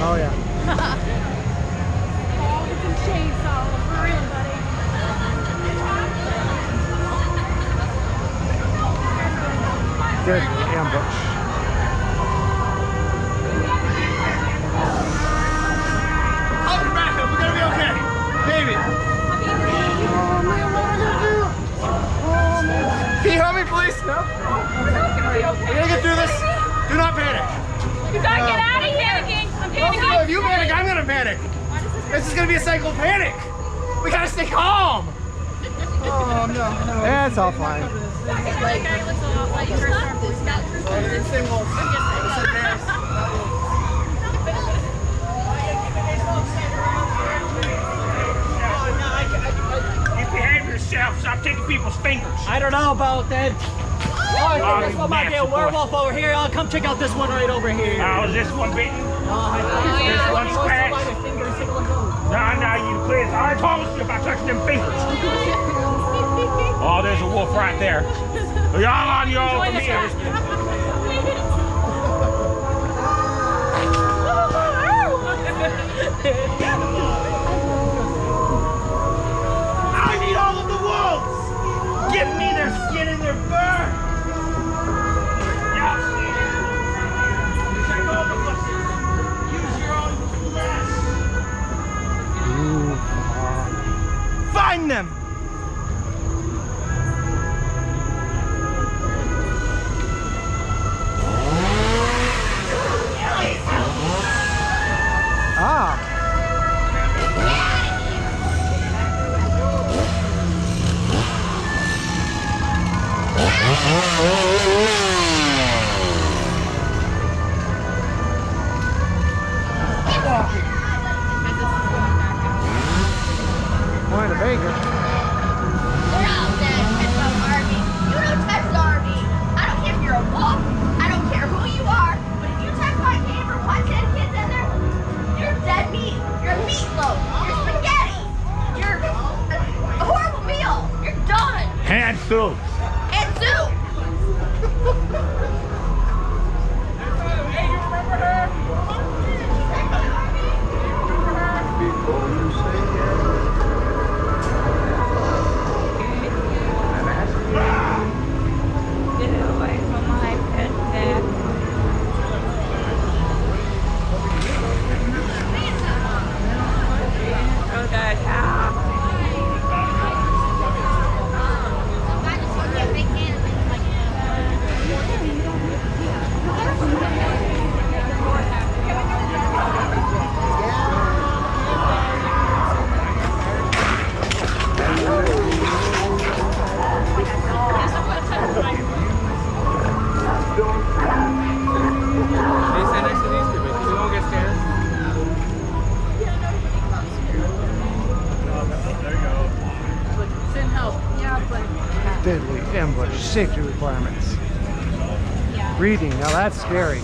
Oh yeah. Oh, it's a chainsaw. We're in, buddy. Deadly ambush. Hold your back up. We're gonna be okay. Baby. Oh man, what am I gonna do? Oh man. Can you help me, please? No. We're not gonna be okay. We're gonna get through this. Do not panic. You gotta get out of here. I'm panicking. No, if you panic, I'm gonna panic. This is gonna be a cycle of panic. We gotta stay calm. Oh no. Yeah, it's all fine. You behave yourself. Stop taking people's fingers. I don't know about that. Oh, I think this one might be a werewolf over here. I'll come check out this one right over here. Oh, is this one bitten? This one scratched? No, you please. I told you about touching them fingers. Oh, there's a wolf right there. Y'all on your own from here. I need all of the wolves. Give me their skin and their fur. Yes. Check all the bushes. Use your own flesh. Find them. Ah. Point of bacon. They're all dead. Catch the army. You don't touch the army. I don't care if you're a wolf. I don't care who you are. But if you touch my cave or watch dead kids in there, you're dead meat. You're a meatloaf. You're spaghetti. You're a horrible meal. You're done. Hand soup. And soup. Hey, you remember her? Get away from my pet dad. Oh, God. Deadly ambush. Safety requirements. Reading. Now that's scary.